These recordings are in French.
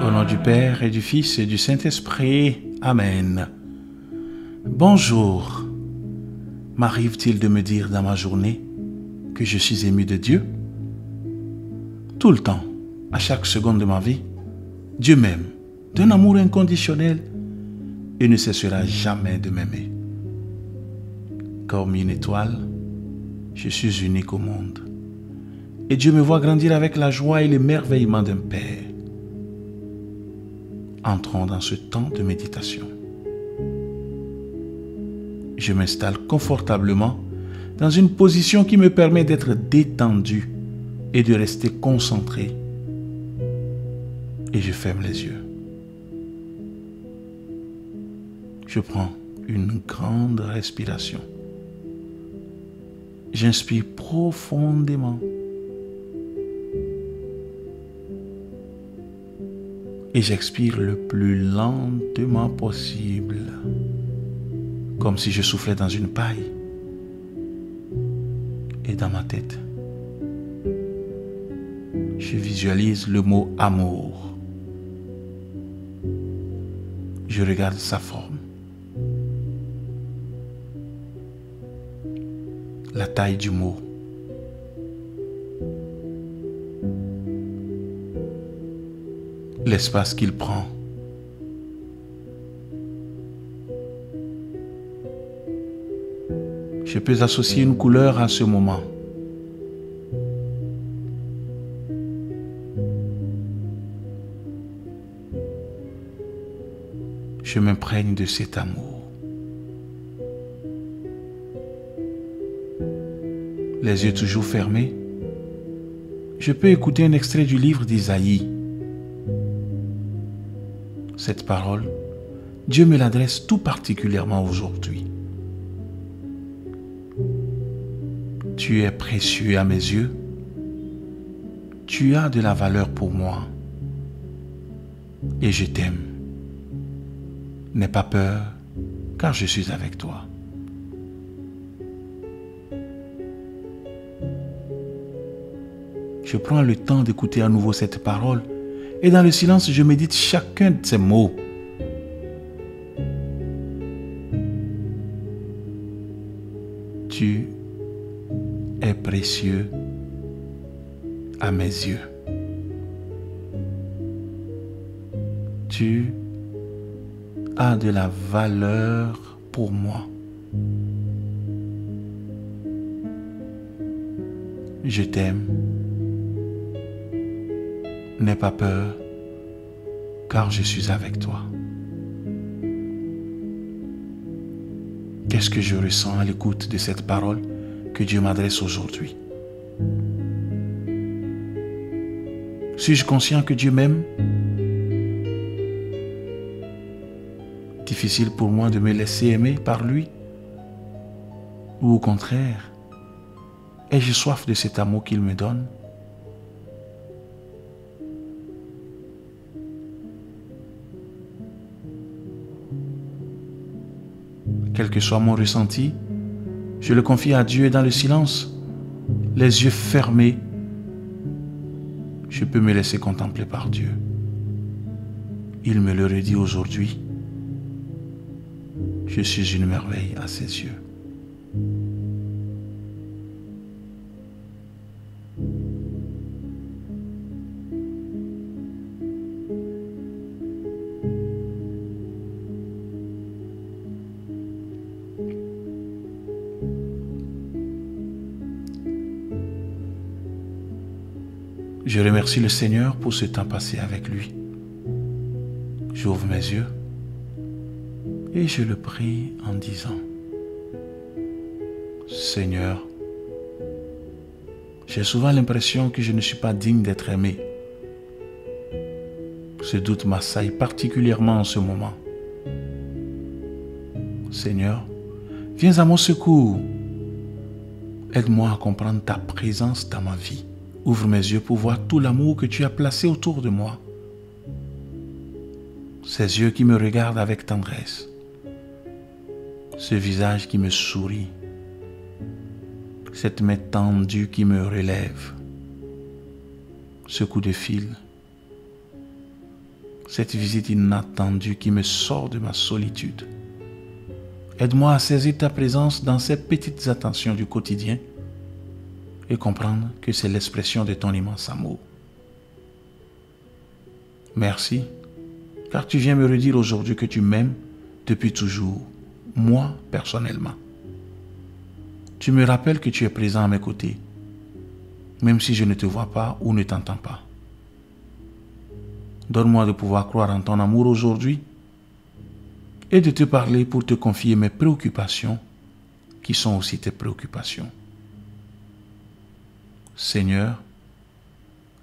Au nom du Père et du Fils et du Saint-Esprit. Amen. Bonjour. M'arrive-t-il de me dire dans ma journée que je suis ému de Dieu? Tout le temps, à chaque seconde de ma vie, Dieu m'aime d'un amour inconditionnel et ne cessera jamais de m'aimer. Comme une étoile, je suis unique au monde. Et Dieu me voit grandir avec la joie et l'émerveillement d'un Père. Entrons dans ce temps de méditation. Je m'installe confortablement dans une position qui me permet d'être détendu et de rester concentré. Et je ferme les yeux. Je prends une grande respiration. J'inspire profondément. Et j'expire le plus lentement possible, comme si je soufflais dans une paille. Et dans ma tête, je visualise le mot amour. Je regarde sa forme, la taille du mot, l'espace qu'il prend. Je peux associer une couleur à ce moment. Je m'imprègne de cet amour. Les yeux toujours fermés, je peux écouter un extrait du livre d'Isaïe. Cette parole, Dieu me l'adresse tout particulièrement aujourd'hui. Tu es précieux à mes yeux. Tu as de la valeur pour moi. Et je t'aime. N'aie pas peur, car je suis avec toi. Je prends le temps d'écouter à nouveau cette parole et dans le silence, je médite chacun de ces mots. Tu es précieux à mes yeux. Tu as de la valeur pour moi. Je t'aime. N'aie pas peur, car je suis avec toi. Qu'est-ce que je ressens à l'écoute de cette parole que Dieu m'adresse aujourd'hui? Suis-je conscient que Dieu m'aime? Difficile pour moi de me laisser aimer par lui? Ou au contraire, ai-je soif de cet amour qu'il me donne? Quel que soit mon ressenti, je le confie à Dieu et dans le silence, les yeux fermés, je peux me laisser contempler par Dieu. Il me le redit aujourd'hui. Je suis une merveille à ses yeux. Je remercie le Seigneur pour ce temps passé avec lui. J'ouvre mes yeux et je le prie en disant: Seigneur, j'ai souvent l'impression que je ne suis pas digne d'être aimé. Ce doute m'assaille particulièrement en ce moment. Seigneur, viens à mon secours. Aide-moi à comprendre ta présence dans ma vie. Ouvre mes yeux pour voir tout l'amour que tu as placé autour de moi. Ces yeux qui me regardent avec tendresse. Ce visage qui me sourit. Cette main tendue qui me relève. Ce coup de fil. cette visite inattendue qui me sort de ma solitude. Aide-moi à saisir ta présence dans ces petites attentions du quotidien et comprendre que c'est l'expression de ton immense amour. Merci, car tu viens me redire aujourd'hui que tu m'aimes depuis toujours, moi personnellement. Tu me rappelles que tu es présent à mes côtés, même si je ne te vois pas ou ne t'entends pas. Donne-moi de pouvoir croire en ton amour aujourd'hui et de te parler pour te confier mes préoccupations qui sont aussi tes préoccupations. Seigneur,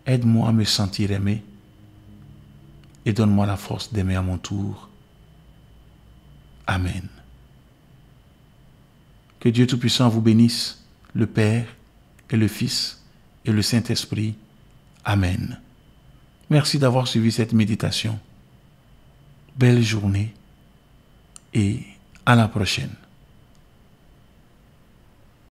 aide-moi à me sentir aimé et donne-moi la force d'aimer à mon tour. Amen. Que Dieu Tout-Puissant vous bénisse, le Père et le Fils et le Saint-Esprit. Amen. Merci d'avoir suivi cette méditation. Belle journée et à la prochaine.